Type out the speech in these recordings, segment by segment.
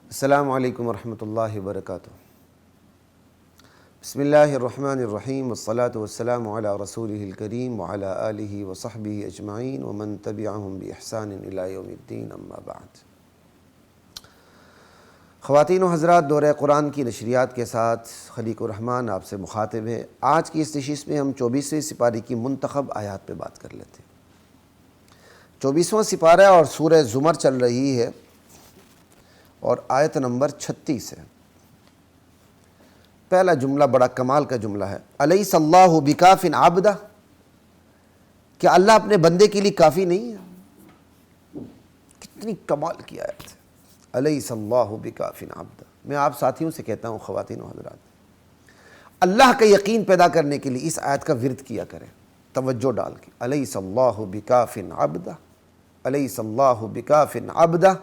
السلام علیکم ورحمۃ اللہ وبرکاتہ۔ بسم اللہ الرحمن الرحیم والصلاة والسلام علی رسولہ الکریم وعلی آلہ وصحبہ اجمعین ومن تبعہم بإحسان الی یوم الدین، اما بعد۔ خواتین و حضرات، دورہ قرآن کی نشریات کے ساتھ خلیق الرحمن آپ سے مخاطب ہے۔ آج کی اس نشست میں ہم 24ویں سپارے کی منتخب آیات پہ بات کر لیتے ہیں۔ 24واں سپارہ اور سورہ زمر چل رہی ہے اور آیت نمبر 36 ہے۔ پہلا جملہ بڑا کمال کا جملہ ہے، الیس اللہ بکاف عبدہ، کیا اللہ اپنے بندے کے لیے کافی نہیں ہے؟ کتنی کمال کی آیت ہے، الیس اللہ بکاف عبدہ۔ میں آپ ساتھیوں سے کہتا ہوں، خواتین و حضرات، اللہ کا یقین پیدا کرنے کے لیے اس آیت کا ورد کیا کریں، توجہ ڈال کے۔ الیس اللہ بکاف عبدہ، الیس اللہ بکاف عبدہ،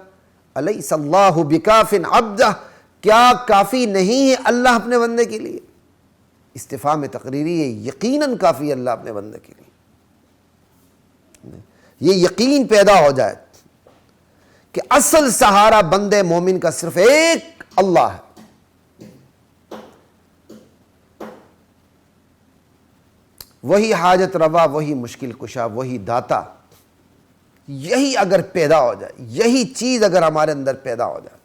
الیس اللہ بکاف عبدہ، کیا کافی نہیں ہے اللہ اپنے بندے کے لیے؟ استفہام تقریری ہے، یقیناً کافی ہے اللہ اپنے بندے کے لیے۔ یہ یقین پیدا ہو جائے کہ اصل سہارا بندے مومن کا صرف ایک اللہ ہے، وہی حاجت روا، وہی مشکل کشا، وہی داتا۔ یہی اگر پیدا ہو جائے، یہی چیز اگر ہمارے اندر پیدا ہو جائے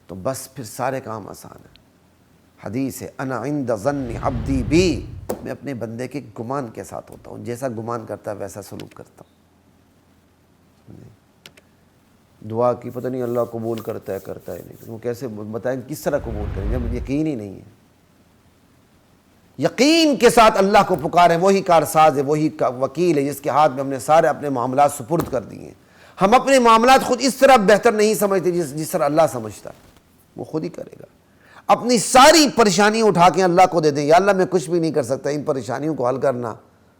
تو بس پھر سارے کام آسان ہیں۔ حدیث ہے، انا عند ظن عبدی بی، میں اپنے بندے کے گمان کے ساتھ ہوتا ہوں، جیسا گمان کرتا ہے ویسا سلوک کرتا ہوں۔ دعا کی پتہ نہیں اللہ قبول کرتا ہے نہیں، وہ کیسے بتائیں کس طرح قبول کریں جب یقین ہی نہیں ہے؟ یقین کے ساتھ اللہ کو پکاریں، وہی کارساز ہے، وہی وکیل ہے جس کے ہاتھ میں ہم نے سارے اپنے معاملات سپرد کر دیے ہیں۔ ہم اپنے معاملات خود اس طرح بہتر نہیں سمجھتے جس طرح اللہ سمجھتا ہے، وہ خود ہی کرے گا۔ اپنی ساری پریشانیاں اٹھا کے اللہ کو دے دیں، یا اللہ میں کچھ بھی نہیں کر سکتا، ان پریشانیوں کو حل کرنا،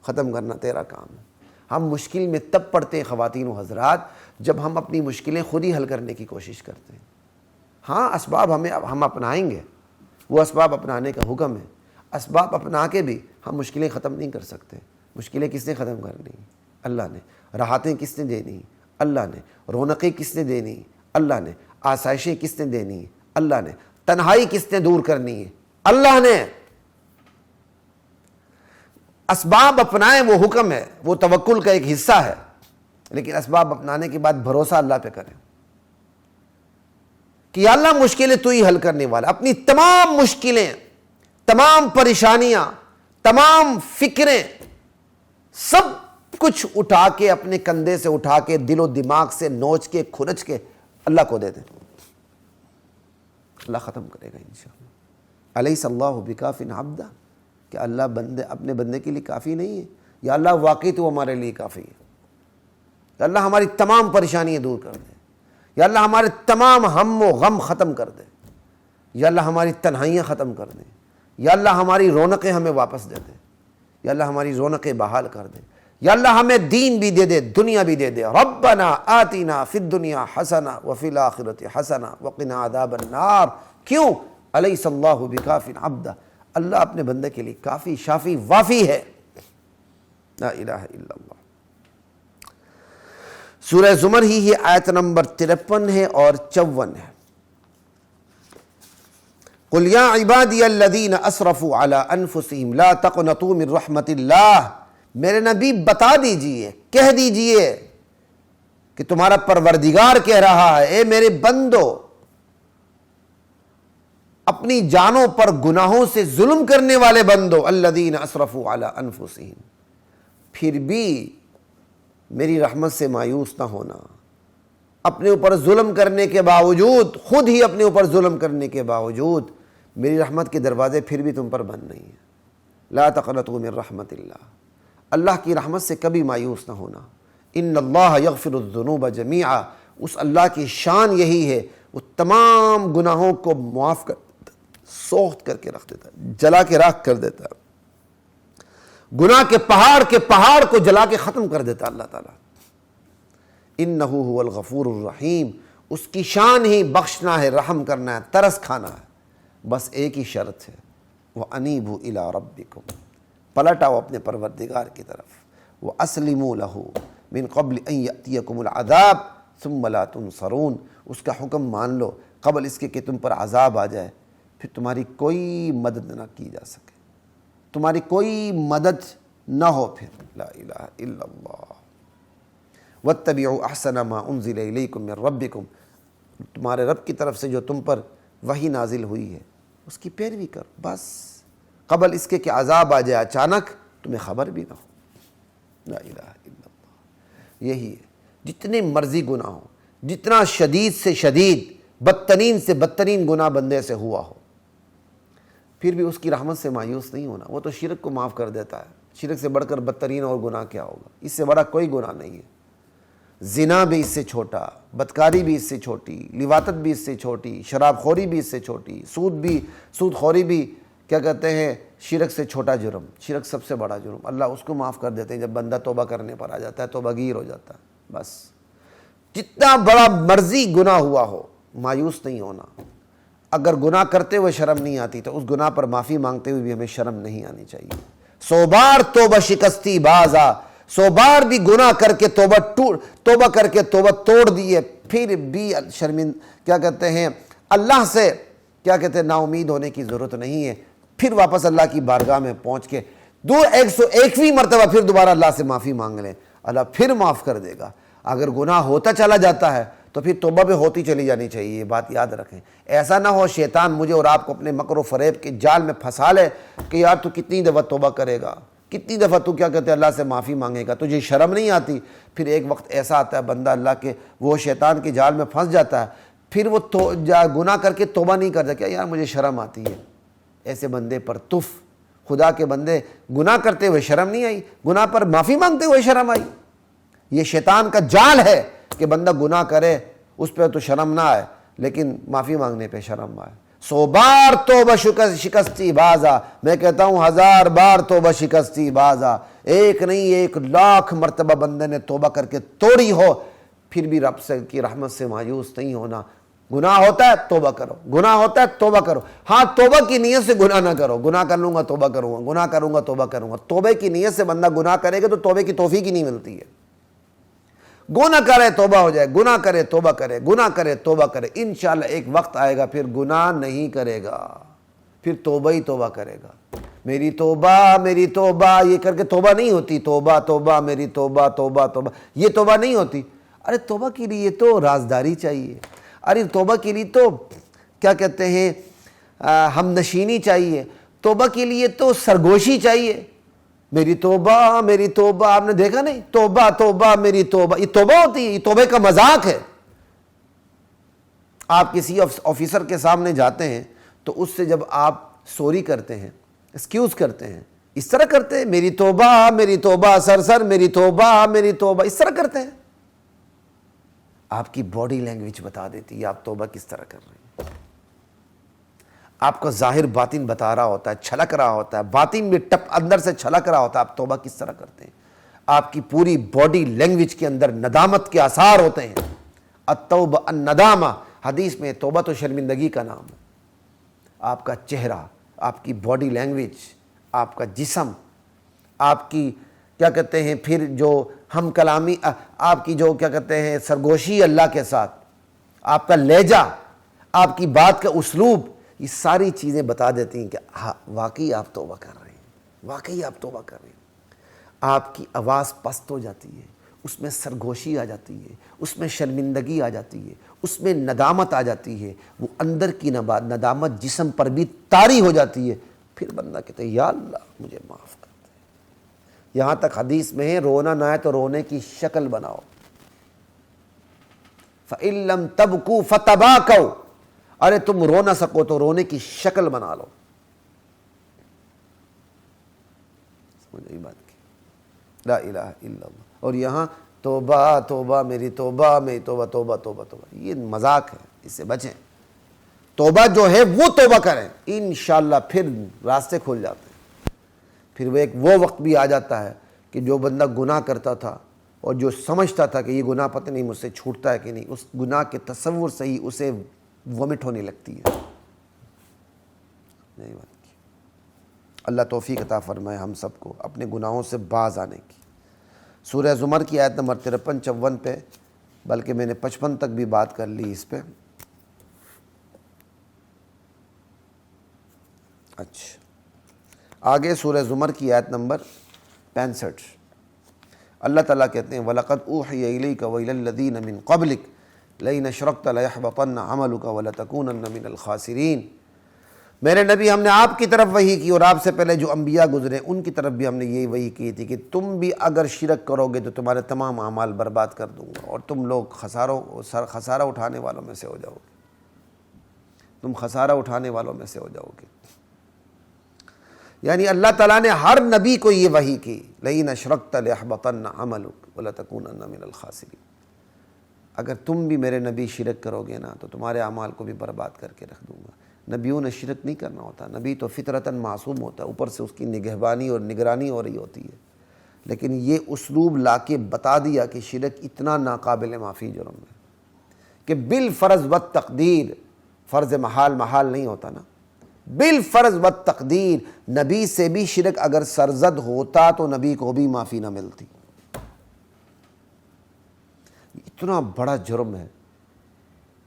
ختم کرنا تیرا کام ہے۔ ہم مشکل میں تب پڑتے ہیں خواتین و حضرات جب ہم اپنی مشکلیں خود ہی حل کرنے کی کوشش کرتے ہیں۔ ہاں، اسباب ہم اپنائیں گے، وہ اسباب اپنانے کا حکم ہے۔ اسباب اپنا کے بھی ہم مشکلیں ختم نہیں کر سکتے۔ مشکلیں کس نے ختم کرنی؟ اللہ نے۔ راحتیں کس نے دینی؟ اللہ نے۔ رونقیں کس نے دینی؟ اللہ نے۔ آسائشیں کس نے دینی؟ اللہ نے۔ تنہائی کس نے دور کرنی ہے؟ اللہ نے۔ اسباب اپنائیں، وہ حکم ہے، وہ توکل کا ایک حصہ ہے، لیکن اسباب اپنانے کے بعد بھروسہ اللہ پہ کریں کہ یا اللہ مشکلیں تو ہی حل کرنے والا۔ اپنی تمام مشکلیں، تمام پریشانیاں، تمام فکریں، سب کچھ اٹھا کے، اپنے کندھے سے اٹھا کے، دل و دماغ سے نوچ کے، کھرچ کے اللہ کو دے دیں، اللہ ختم کرے گا انشاءاللہ۔ الیس اللہ بکاف عبدہ، کہ اللہ اپنے بندے کے لیے کافی نہیں ہے؟ یا اللہ واقعی تو ہمارے لیے کافی ہے۔ یا اللہ ہماری تمام پریشانیاں دور کر دے، یا اللہ ہمارے تمام ہم و غم ختم کر دے، یا اللہ ہماری تنہائیاں ختم کر دے، یا اللہ ہماری رونقیں ہمیں واپس دے دے، یا اللہ ہماری رونقیں بحال کر دے، یا اللہ ہمیں دین بھی دے دے، دنیا بھی دے دے۔ ربنا آتنا فی الدنیا حسنہ وفی الآخرۃ حسنہ وقنا عذاب النار۔ کیوں؟ الیس اللہ بکاف عبدہ، اللہ اپنے بندے کے لیے کافی، شافی، وافی ہے۔ لا الہ الا اللہ۔ سورہ زمر ہی ہے، آیت نمبر 53 ہے اور 54 ہے۔ قل یا عبادی الذین اسرفوا علی انفسہم لا تقنطوا من رحمت اللہ، میرے نبی بتا دیجئے، کہہ دیجئے کہ تمہارا پروردگار کہہ رہا ہے، اے میرے بندو، اپنی جانوں پر گناہوں سے ظلم کرنے والے بندو، الذین اسرفوا علی انفسہم، پھر بھی میری رحمت سے مایوس نہ ہونا۔ اپنے اوپر ظلم کرنے کے باوجود، خود ہی اپنے اوپر ظلم کرنے کے باوجود، میری رحمت کے دروازے پھر بھی تم پر بند نہیں ہیں۔ لا تقنطوا من رحمت اللہ، اللہ کی رحمت سے کبھی مایوس نہ ہونا۔ ان اللہ یغفر الذنوب جمیعا، اس اللہ کی شان یہی ہے، وہ تمام گناہوں کو معاف کر، سوخت کر کے رکھ دیتا ہے، جلا کے راکھ کر دیتا ہے، گناہ کے پہاڑ کو جلا کے ختم کر دیتا اللہ تعالیٰ۔ انہ هو الغفور الرحیم، اس کی شان ہی بخشنا ہے، رحم کرنا ہے، ترس کھانا ہے۔ بس ایک ہی شرط ہے، وَأَنِيبُوا إِلَىٰ رَبِّكُمْ، پلٹ آؤ اپنے پروردگار کی طرف، وَأَسْلِمُوا لَهُ مِن قَبْلِ أَن يَأْتِيَكُمُ الْعَذَابُ ثم لا تنصرون، اس کا حکم مان لو قبل اس کے کہ تم پر عذاب آ جائے، پھر تمہاری کوئی مدد نہ کی جا سکے، تمہاری کوئی مدد نہ ہو پھر۔ لا الہ الا اللہ۔ واتبعوا احسن ما انزل الیکم من ربکم، تمہارے رب کی طرف سے جو تم پر وحی نازل ہوئی ہے اس کی پیروی کرو، بس قبل اس کے کہ عذاب آ جائے اچانک، تمہیں خبر بھی نہ ہو۔ لا الہ الا اللہ۔ یہی ہے، جتنے مرضی گناہ ہو، جتنا شدید سے شدید، بدترین سے بدترین گناہ بندے سے ہوا ہو، پھر بھی اس کی رحمت سے مایوس نہیں ہونا۔ وہ تو شرک کو معاف کر دیتا ہے، شرک سے بڑھ کر بدترین اور گناہ کیا ہوگا؟ اس سے بڑا کوئی گناہ نہیں ہے۔ زنا بھی اس سے چھوٹا، بدکاری بھی اس سے چھوٹی، لواطت بھی اس سے چھوٹی، شراب خوری بھی اس سے چھوٹی، سود خوری بھی کیا کہتے ہیں شرک سے چھوٹا جرم، شرک سب سے بڑا جرم۔ اللہ اس کو معاف کر دیتے ہیں جب بندہ توبہ کرنے پر آ جاتا ہے، توبہ گیر ہو جاتا ہے۔ بس جتنا بڑا مرضی گناہ ہوا ہو مایوس نہیں ہونا۔ اگر گناہ کرتے ہوئے شرم نہیں آتی تو اس گناہ پر معافی مانگتے ہوئے بھی ہمیں شرم نہیں آنی چاہیے۔ 100 بار توبہ شکستی بازا، 100 بار بھی گناہ کر کے توبہ کر کے توبہ توڑ دیے، پھر بھی کیا کہتے ہیں اللہ سے کیا کہتے ہیں نا امید ہونے کی ضرورت نہیں ہے۔ پھر واپس اللہ کی بارگاہ میں پہنچ کے 101ویں مرتبہ پھر دوبارہ اللہ سے معافی مانگ لیں، اللہ پھر معاف کر دے گا۔ اگر گناہ ہوتا چلا جاتا ہے تو پھر توبہ بھی ہوتی چلی جانی چاہیے، یہ بات یاد رکھیں۔ ایسا نہ ہو شیطان مجھے اور آپ کو اپنے مکر و فریب کے جال میں پھنسا لے کہ یار تو کتنی دفعہ توبہ کرے گا، کتنی دفعہ تو کیا کہتے ہیں اللہ سے معافی مانگے گا، تجھے شرم نہیں آتی؟ پھر ایک وقت ایسا آتا ہے بندہ اللہ کے وہ شیطان کے جال میں پھنس جاتا ہے، پھر وہ گناہ کر کے توبہ نہیں کرتا، کیا یار مجھے شرم آتی ہے۔ ایسے بندے پر تف، خدا کے بندے گناہ کرتے ہوئے شرم نہیں آئی، گناہ پر معافی مانگتے ہوئے شرم آئی۔ یہ شیطان کا جال ہے کہ بندہ گناہ کرے اس پہ تو شرم نہ آئے لیکن معافی مانگنے پہ شرم آئے۔ 100 بار توبہ شکستی بازا، میں کہتا ہوں 1000 بار توبہ شکستی بازا، ایک نہیں 1,00,000 مرتبہ بندے نے توبہ کر کے توڑی ہو، پھر بھی رب سے کی رحمت سے مایوس نہیں ہونا۔ گناہ ہوتا ہے توبہ کرو، گناہ ہوتا ہے توبہ کرو۔ ہاں توبہ کی نیت سے گناہ نہ کرو، گناہ کر لوں گا توبہ کروں گا، گناہ کروں گا توبہ کروں گا۔ توبہ کی نیت سے بندہ گناہ کرے گا تو توبہ کی توفیق ہی نہیں ملتی ہے۔ گناہ کرے توبہ ہو جائے، گناہ کرے توبہ کرے، گناہ کرے توبہ کرے، انشاءاللہ ایک وقت آئے گا پھر گناہ نہیں کرے گا، پھر توبہ ہی توبہ کرے گا۔ میری توبہ یہ کر کے توبہ نہیں ہوتی، توبہ توبہ میری توبہ توبہ توبہ، یہ توبہ نہیں ہوتی۔ ارے توبہ کے لیے تو رازداری چاہیے، ارے توبہ کے لیے تو کیا کہتے ہیں ہم نشینی چاہیے، توبہ کے لیے تو سرگوشی چاہیے۔ میری توبہ آپ نے دیکھا نہیں، توبہ میری توبہ، یہ توبہ ہوتی ہے؟ یہ توبہ کا مذاق ہے۔ آپ کسی آفیسر کے سامنے جاتے ہیں تو اس سے جب آپ سوری کرتے ہیں، ایکسکیوز کرتے ہیں، اس طرح کرتے ہیں، میری توبہ سر میری توبہ، اس طرح کرتے ہیں۔ آپ کی باڈی لینگویج بتا دیتی ہے آپ توبہ کس طرح کر رہے ہیں۔ آپ کا ظاہر باطن بتا رہا ہوتا ہے، چھلک رہا ہوتا ہے، باطن بھی اندر سے چھلک رہا ہوتا ہے آپ توبہ کس طرح کرتے ہیں۔ آپ کی پوری باڈی لینگویج کے اندر ندامت کے آثار ہوتے ہیں۔ التوبہ الندامہ، حدیث میں توبہ تو شرمندگی کا نام ہے۔ آپ کا چہرہ، آپ کی باڈی لینگویج، آپ کا جسم، آپ کی کیا کہتے ہیں پھر جو ہم کلامی، آپ کی جو کیا کہتے ہیں سرگوشی اللہ کے ساتھ، آپ کا لہجہ، آپ کی بات کا اسلوب، یہ ساری چیزیں بتا دیتی ہیں کہ واقعی آپ توبہ کر رہے ہیں، واقعی آپ توبہ کر رہے ہیں۔ آپ کی آواز پست ہو جاتی ہے، اس میں سرگوشی آ جاتی ہے، اس میں شرمندگی آ جاتی ہے، اس میں ندامت آ جاتی ہے، وہ اندر کی ندامت جسم پر بھی طاری ہو جاتی ہے۔ پھر بندہ کہتا ہے یا اللہ مجھے معاف کر دے۔ یہاں تک حدیث میں ہے رونا نہ ہے تو رونے کی شکل بناؤ۔ فَإِن لَّمْ تَبْكُوا فَتَبَاكَوْا، ارے تم رو نہ سکو تو رونے کی شکل بنا لو۔ سمجھ آئی بات کی؟ لا الہ الا اللہ۔ اور یہاں توبہ میری توبہ یہ مذاق ہے، اس سے بچیں۔ توبہ جو ہے وہ توبہ کریں، انشاءاللہ پھر راستے کھل جاتے ہیں۔ پھر وہ وقت بھی آ جاتا ہے کہ جو بندہ گناہ کرتا تھا اور جو سمجھتا تھا کہ یہ گناہ پتہ نہیں مجھ سے چھوٹتا ہے کہ نہیں، اس گناہ کے تصور سے ہی اسے ومٹ ہونے لگتی ہے۔ نہیں بات کی۔ اللہ توفیق عطا فرمائے ہم سب کو اپنے گناہوں سے باز آنے کی۔ سورہ زمر کی آیت نمبر 53-54 پہ بلکہ میں نے 55 تک بھی بات کر لی اس پہ. اچھا آگے سورہ زمر کی آیت نمبر 65. اللہ تعالیٰ کہتے ہیں وَلَقَدْ أُوحِيَ إِلَيْكَ وَإِلَى الَّذِينَ مِن قَبْلِكَ لَئِنْ أَشْرَكْتَ لَيَحْبَطَنَّ عَمَلُكَ وَلَتَكُونَنَّ مِنَ الْخَاسِرِينَ. میرے نبی ہم نے آپ کی طرف وحی کی اور آپ سے پہلے جو انبیاء گزرے ان کی طرف بھی ہم نے یہی وحی کی تھی کہ تم بھی اگر شرک کرو گے تو تمہارے تمام اعمال برباد کر دوں گا اور تم لوگ خسارہ اٹھانے والوں میں سے ہو جاؤ گے. تم خسارہ اٹھانے والوں میں سے ہو جاؤ گے. یعنی اللہ تعالیٰ نے ہر نبی کو یہ وحی کی لئن اشرکت لیحبطن عملک ولتکونن من الخاسرین. اگر تم بھی میرے نبی شرک کرو گے نا تو تمہارے اعمال کو بھی برباد کر کے رکھ دوں گا. نبیوں نے شرک نہیں کرنا ہوتا. نبی تو فطرتاً معصوم ہوتا ہے, اوپر سے اس کی نگہبانی اور نگرانی ہو رہی ہوتی ہے. لیکن یہ اسلوب لا کے بتا دیا کہ شرک اتنا ناقابل معافی جرم ہے کہ بالفرض و تقدیر, فرض محال محال نہیں ہوتا نا, بالفرض و تقدیر نبی سے بھی شرک اگر سرزد ہوتا تو نبی کو بھی معافی نہ ملتی. اتنا بڑا جرم ہے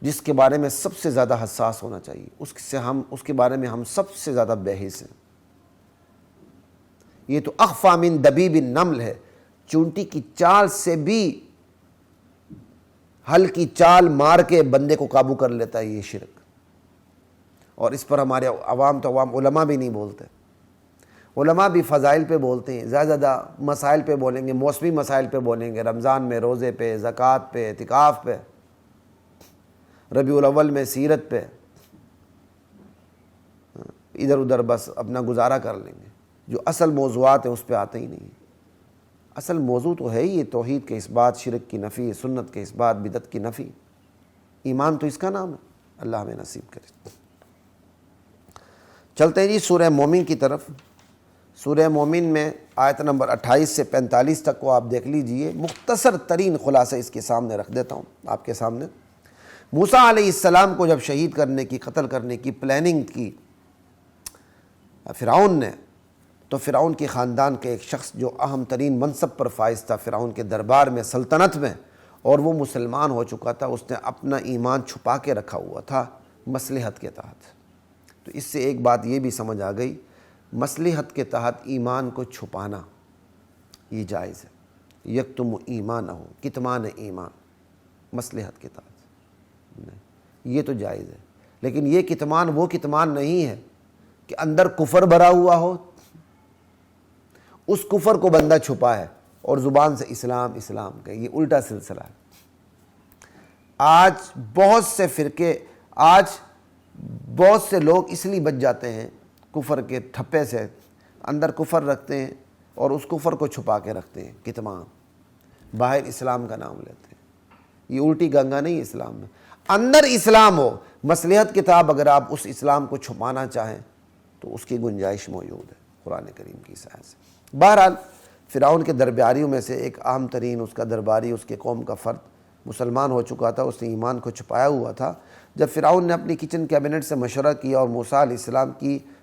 جس کے بارے میں سب سے زیادہ حساس ہونا چاہیے, اس کے بارے میں ہم سب سے زیادہ بحث ہیں. یہ تو اخفی من دبیب النمل ہے, چونٹی کی چال سے بھی ہلکی چال مار کے بندے کو قابو کر لیتا ہے یہ شرک. اور اس پر ہمارے عوام تو عوام علماء بھی نہیں بولتے. علماء بھی فضائل پہ بولتے ہیں, زیادہ مسائل پہ بولیں گے, موسمی مسائل پہ بولیں گے, رمضان میں روزے پہ, زکوٰۃ پہ, اعتکاف پہ, ربیع الاول میں سیرت پہ, ادھر ادھر بس اپنا گزارا کر لیں گے. جو اصل موضوعات ہیں اس پہ آتے ہی نہیں. اصل موضوع تو ہے ہی توحید کے اس بات, شرک کی نفی, سنت کے اس بات, بدعت کی نفی. ایمان تو اس کا نام ہے. اللہ ہمیں نصیب کرے. چلتے ہیں جی سورہ مومن کی طرف. سورہ مومن میں آیت نمبر 28 سے 45 تک کو آپ دیکھ لیجئے. مختصر ترین خلاصہ اس کے سامنے رکھ دیتا ہوں آپ کے سامنے. موسیٰ علیہ السلام کو جب شہید کرنے کی, قتل کرنے کی پلاننگ کی فرعون نے, تو فرعون کے خاندان کے ایک شخص جو اہم ترین منصب پر فائز تھا فرعون کے دربار میں, سلطنت میں, اور وہ مسلمان ہو چکا تھا, اس نے اپنا ایمان چھپا کے رکھا ہوا تھا مصلحت کے تحت. تو اس سے ایک بات یہ بھی سمجھ آ گئی, مصلحت کے تحت ایمان کو چھپانا یہ جائز ہے. یکتم ایمانہ, کتمان ایمان, مصلحت کے تحت نہیں, یہ تو جائز ہے. لیکن یہ کتمان وہ کتمان نہیں ہے کہ اندر کفر بھرا ہوا ہو, اس کفر کو بندہ چھپا ہے اور زبان سے اسلام اسلام کہ یہ الٹا سلسلہ ہے. آج بہت سے فرقے, آج بہت سے لوگ اس لیے بچ جاتے ہیں کفر کے ٹھپے سے, اندر کفر رکھتے ہیں اور اس کفر کو چھپا کے رکھتے ہیں, کتمان, باہر اسلام کا نام لیتے ہیں. یہ الٹی گنگا نہیں اسلام میں. اندر اسلام ہو, مصلحت کتاب, اگر آپ اس اسلام کو چھپانا چاہیں تو اس کی گنجائش موجود ہے قرآن کریم کی سائے سے. بہرحال فرعون کے درباریوں میں سے ایک اہم ترین اس کا درباری, اس کے قوم کا فرد مسلمان ہو چکا تھا, اس نے ایمان کو چھپایا ہوا تھا. جب فرعون نے اپنی کچن کیبنٹ سے مشورہ کیا اور موسیٰ علیہ السلام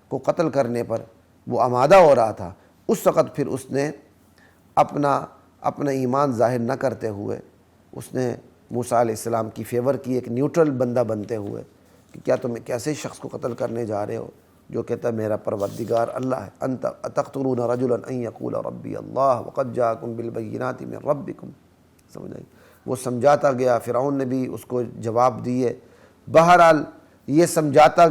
کو قتل کرنے پر وہ آمادہ ہو رہا تھا, اس وقت پھر اس نے اپنا ایمان ظاہر نہ کرتے ہوئے اس نے موسیٰ علیہ السلام کی فیور کی, ایک نیوٹرل بندہ بنتے ہوئے, کہ کیا تم ایک ایسے شخص کو قتل کرنے جا رہے ہو جو کہتا ہے میرا پروردگار اللہ ہے. انت اتقتلون رجلا ان یقول ربی اللہ وقد جاءکم بالبینات من ربکم. سمجھ آئی؟ وہ سمجھاتا گیا, فرعون نے بھی اس کو جواب دیے. بہرحال یہ سمجھاتا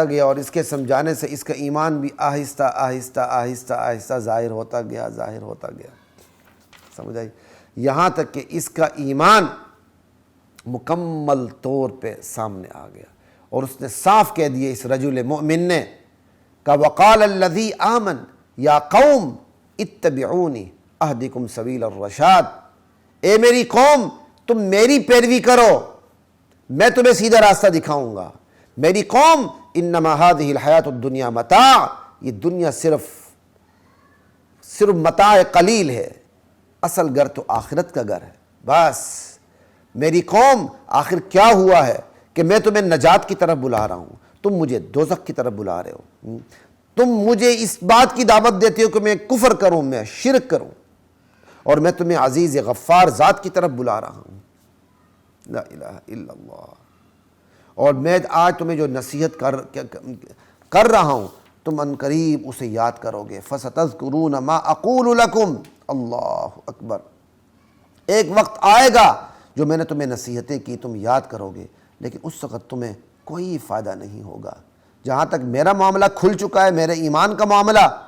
گیا اور اس کے سمجھانے سے اس کا ایمان بھی آہستہ آہستہ آہستہ آہستہ ظاہر ہوتا گیا. سمجھ آئی؟ یہاں تک کہ اس کا ایمان مکمل طور پہ سامنے آ گیا اور اس نے صاف کہہ دیا اس رجل مومن نے کہ وقال الذی آمن یا قوم اتبعونی اہدکم سبیل الرشاد. اے میری قوم تم میری پیروی کرو, میں تمہیں سیدھا راستہ دکھاؤں گا. میری قوم انما هذه الحیات الدنیا متاع, یہ دنیا صرف متاع قلیل ہے, اصل گھر تو آخرت کا گھر ہے. بس میری قوم آخر کیا ہوا ہے کہ میں تمہیں نجات کی طرف بلا رہا ہوں, تم مجھے دوزخ کی طرف بلا رہے ہو. تم مجھے اس بات کی دعوت دیتے ہو کہ میں کفر کروں, میں شرک کروں, اور میں تمہیں عزیز غفار ذات کی طرف بلا رہا ہوں. لا الہ الا اللہ۔ اور میں آج تمہیں جو نصیحت کر رہا ہوں تم ان قریب اسے یاد کرو گے۔ فَسَتَذْكُرُونَ مَا أَقُولُ لَكُمْ، اللہ اکبر، ایک وقت آئے گا جو میں نے تمہیں نصیحتیں کی تم یاد کرو گے، لیکن اس وقت تمہیں کوئی فائدہ نہیں ہوگا۔ جہاں تک میرا معاملہ کھل چکا ہے، میرے ایمان کا معاملہ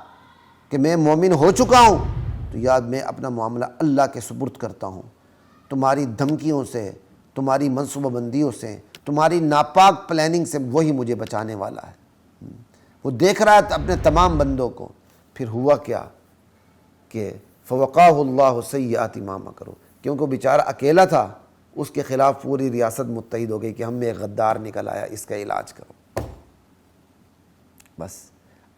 کہ میں مومن ہو چکا ہوں، تو یاد میں اپنا معاملہ اللہ کے سپرد کرتا ہوں۔ تمہاری دھمکیوں سے، تمہاری منصوبہ بندیوں سے، تمہاری ناپاک پلاننگ سے وہی مجھے بچانے والا ہے۔ وہ دیکھ رہا ہے اپنے تمام بندوں کو۔ پھر ہوا کیا کہ فوقاہ اللہ سیئات ما مکروا، کیونکہ وہ بیچارہ اکیلا تھا، اس کے خلاف پوری ریاست متحد ہو گئی کہ ہم میں ایک غدار نکل آیا، اس کا علاج کرو۔ بس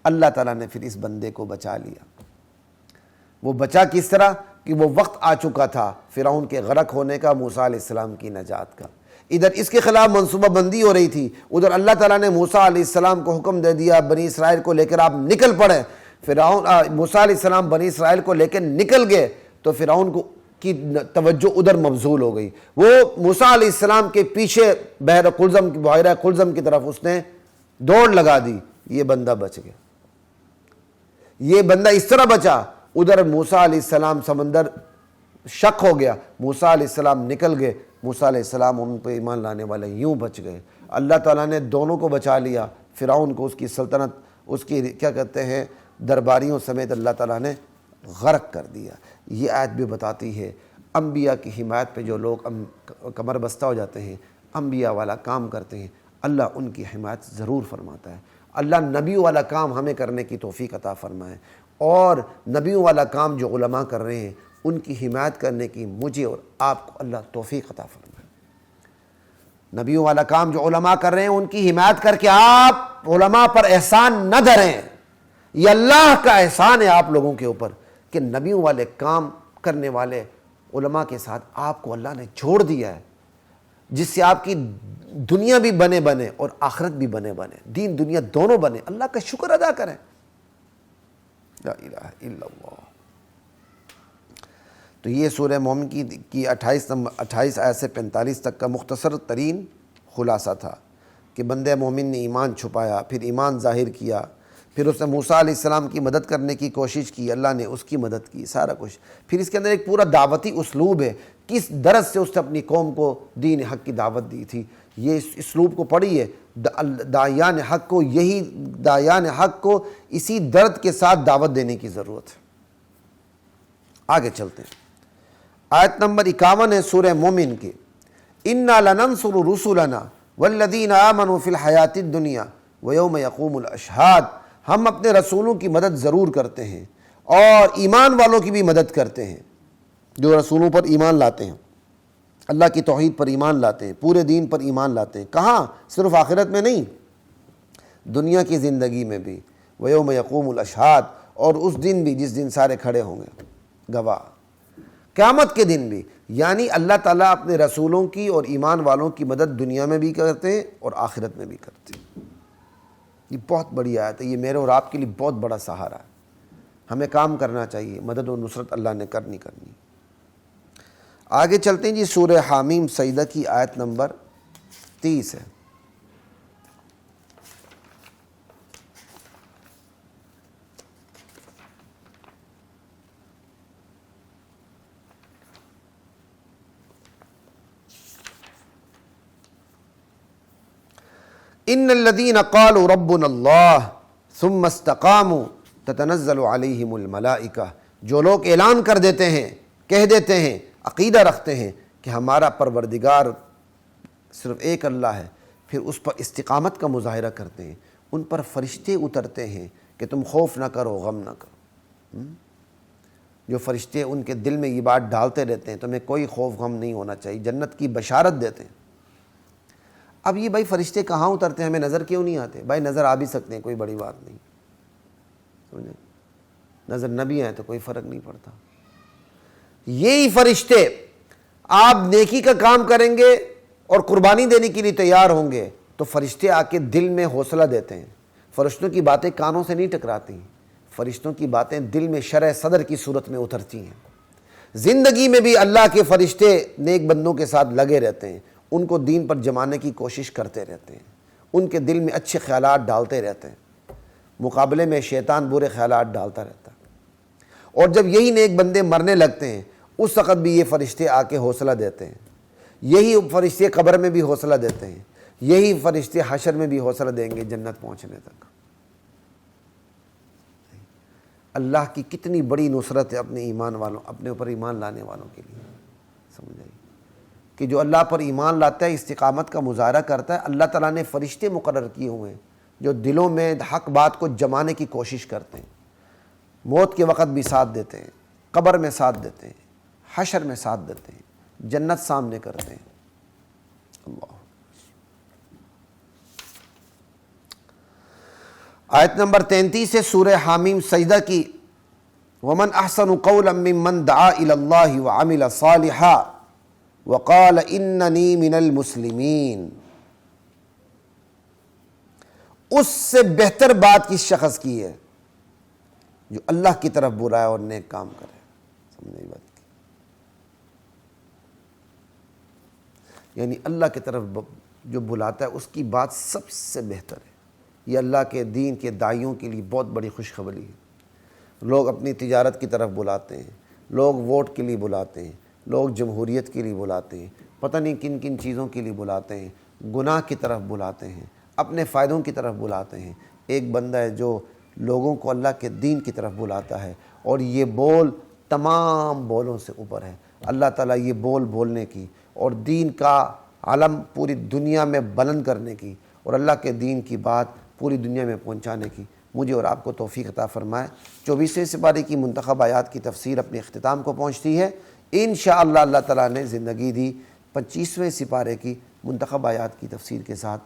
اللہ تعالیٰ نے پھر اس بندے کو بچا لیا۔ وہ بچا کس طرح کہ وہ وقت آ چکا تھا فرعون کے غرق ہونے کا، موسیٰ علیہ السلام کی نجات کا۔ ادھر اس کے خلاف منصوبہ بندی ہو رہی تھی، ادھر اللہ تعالیٰ نے موسیٰ علیہ السلام کو حکم دے دیا بنی اسرائیل کو لے کر آپ نکل پڑے۔ موسیٰ علیہ السلام بنی اسرائیل کو لے کے نکل گئے تو فرعون کی توجہ ادھر مبذول ہو گئی۔ وہ موسیٰ علیہ السلام کے پیچھے بحیرہ قلزم کی طرف اس نے دوڑ لگا دی، یہ بندہ بچ گیا۔ یہ بندہ اس طرح بچا، ادھر موسیٰ علیہ السلام سمندر شک ہو گیا، موسیٰ علیہ السلام نکل گئے، موسیٰ علیہ السلام ان پہ ایمان لانے والے یوں بچ گئے۔ اللہ تعالیٰ نے دونوں کو بچا لیا، فرعون کو، اس کی سلطنت، اس کی کیا کہتے ہیں درباریوں سمیت اللہ تعالیٰ نے غرق کر دیا۔ یہ آیت بھی بتاتی ہے انبیاء کی حمایت پہ جو لوگ کمر بستہ ہو جاتے ہیں، انبیاء والا کام کرتے ہیں، اللہ ان کی حمایت ضرور فرماتا ہے۔ اللہ نبیوں والا کام ہمیں کرنے کی توفیق عطا فرمائے، اور نبیوں والا کام جو علماء کر رہے ہیں ان کی حمایت کرنے کی مجھے اور آپ کو اللہ توفیق عطا فرمائے۔ نبیوں والا کام جو علماء کر رہے ہیں ان کی حمایت کر کے آپ علماء پر احسان نہ دھریں، یہ اللہ کا احسان ہے آپ لوگوں کے اوپر کہ نبیوں والے کام کرنے والے علماء کے ساتھ آپ کو اللہ نے جوڑ دیا ہے، جس سے آپ کی دنیا بھی بنے اور آخرت بھی بنے، دین دنیا دونوں بنے۔ اللہ کا شکر ادا کریں۔ لا الہ الا اللہ۔ تو یہ سورہ مومن کی 28 آیت سے 45 تک کا مختصر ترین خلاصہ تھا کہ بندہ مومن نے ایمان چھپایا، پھر ایمان ظاہر کیا، پھر اس نے موسیٰ علیہ السلام کی مدد کرنے کی کوشش کی، اللہ نے اس کی مدد کی، سارا کچھ۔ پھر اس کے اندر ایک پورا دعوتی اسلوب ہے، کس درس سے اس نے اپنی قوم کو دین حق کی دعوت دی تھی۔ یہ اس اسلوب کو پڑھیے، داعیان حق کو اسی درد کے ساتھ دعوت دینے کی ضرورت ہے۔ آگے چلتے ہیں، آیت نمبر 51 ہے سورہ مومن کی۔ اِنَّا لَنَنصُرُ رُسُلَنَا وَالَّذِينَ آمَنُوا فِي الْحَيَاةِ الدُّنْيَا وَيَوْمَ يَقُومُ الْأَشْهَادُ۔ ہم اپنے رسولوں کی مدد ضرور کرتے ہیں اور ایمان والوں کی بھی مدد کرتے ہیں جو رسولوں پر ایمان لاتے ہیں، اللہ کی توحید پر ایمان لاتے ہیں، پورے دین پر ایمان لاتے ہیں۔ کہاں؟ صرف آخرت میں نہیں، دنیا کی زندگی میں بھی۔ وَيَوْمَ يَقُومُ الْأَشْهَادُ، اور اس دن بھی جس دن سارے کھڑے ہوں گے گواہ، قیامت کے دن بھی۔ یعنی اللہ تعالیٰ اپنے رسولوں کی اور ایمان والوں کی مدد دنیا میں بھی کرتے ہیں اور آخرت میں بھی کرتے ہیں۔ یہ بہت بڑی آیت ہے، یہ میرے اور آپ کے لیے بہت بڑا سہارا ہے۔ ہمیں کام کرنا چاہیے، مدد و نصرت اللہ نے کرنی۔ آگے چلتے ہیں جی، سورہ حامیم سجدہ کی آیت نمبر 30 ہے۔ ان الذين قالوا ربنا اللہ ثم استقاموا تتنزل علیہم الملائکہ، جو لوگ اعلان کر دیتے ہیں، کہہ دیتے ہیں، عقیدہ رکھتے ہیں کہ ہمارا پروردگار صرف ایک اللہ ہے، پھر اس پر استقامت کا مظاہرہ کرتے ہیں، ان پر فرشتے اترتے ہیں کہ تم خوف نہ کرو، غم نہ کرو۔ جو فرشتے ان کے دل میں یہ بات ڈالتے رہتے ہیں تمہیں کوئی خوف غم نہیں ہونا چاہیے، جنت کی بشارت دیتے ہیں۔ اب یہ بھائی فرشتے کہاں اترتے ہیں، ہمیں نظر کیوں نہیں آتے؟ بھائی نظر آ بھی سکتے ہیں، کوئی بڑی بات نہیں، سمجھے؟ نظر نہ بھی آئے تو کوئی فرق نہیں پڑتا۔ یہی فرشتے آپ نیکی کا کام کریں گے اور قربانی دینے کے لیے تیار ہوں گے تو فرشتے آ کے دل میں حوصلہ دیتے ہیں۔ فرشتوں کی باتیں کانوں سے نہیں ٹکراتی، فرشتوں کی باتیں دل میں شرح صدر کی صورت میں اترتی ہیں، زندگی میں بھی اللہ کے فرشتے نیک بندوں کے ساتھ لگے رہتے ہیں، ان کو دین پر جمانے کی کوشش کرتے رہتے ہیں، ان کے دل میں اچھے خیالات ڈالتے رہتے ہیں، مقابلے میں شیطان برے خیالات ڈالتا رہتا ہے۔ اور جب یہی نیک بندے مرنے لگتے ہیں اس وقت بھی یہ فرشتے آ کے حوصلہ دیتے ہیں، یہی فرشتے قبر میں بھی حوصلہ دیتے ہیں، یہی فرشتے حشر میں بھی حوصلہ دیں گے جنت پہنچنے تک۔ اللہ کی کتنی بڑی نصرت ہے اپنے ایمان والوں، اپنے اوپر ایمان لانے والوں کے لیے، سمجھ آئی کہ جو اللہ پر ایمان لاتا ہے، استقامت کا مظاہرہ کرتا ہے، اللہ تعالیٰ نے فرشتے مقرر کیے ہوئے ہیں جو دلوں میں حق بات کو جمانے کی کوشش کرتے ہیں، موت کے وقت بھی ساتھ دیتے ہیں، قبر میں ساتھ دیتے ہیں، حشر میں ساتھ دیتے ہیں، جنت سامنے کرتے ہیں۔ اللہ۔ آیت نمبر 33 سے سورہ حامیم سجدہ کی، وَمَنْ أَحْسَنُ قَوْلًا مِّمَّنْ دَعَا إِلَى اللَّهِ وَعَمِلَ صَالِحًا وَقَالَ إِنَّنِي مِنَ الْمُسْلِمِينَ۔ اس سے بہتر بات کس شخص کی ہے جو اللہ کی طرف برائے اور نیک کام کرے، سمجھے بات کی، یعنی اللہ کی طرف جو بلاتا ہے اس کی بات سب سے بہتر ہے۔ یہ اللہ کے دین کے داعیوں کے لیے بہت بڑی خوشخبری ہے۔ لوگ اپنی تجارت کی طرف بلاتے ہیں، لوگ ووٹ کے لیے بلاتے ہیں، لوگ جمہوریت کے لیے بلاتے ہیں، پتہ نہیں کن کن چیزوں کے لیے بلاتے ہیں، گناہ کی طرف بلاتے ہیں، اپنے فائدوں کی طرف بلاتے ہیں۔ ایک بندہ ہے جو لوگوں کو اللہ کے دین کی طرف بلاتا ہے، اور یہ بول تمام بولوں سے اوپر ہے۔ اللہ تعالیٰ یہ بول بولنے کی اور دین کا علم پوری دنیا میں بلند کرنے کی اور اللہ کے دین کی بات پوری دنیا میں پہنچانے کی مجھے اور آپ کو توفیق عطا فرمائے۔ 24ویں سپارے کی منتخب آیات کی تفسیر اپنے اختتام کو پہنچتی ہے۔ انشاءاللہ اللہ تعالیٰ نے زندگی دی 25ویں سپارے کی منتخب آیات کی تفسیر کے ساتھ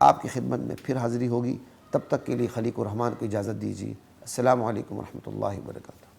آپ کی خدمت میں پھر حاضری ہوگی۔ تب تک کے لیے خلیق الرحمن کو اجازت دیجیے۔ السلام علیکم ورحمۃ اللہ وبرکاتہ۔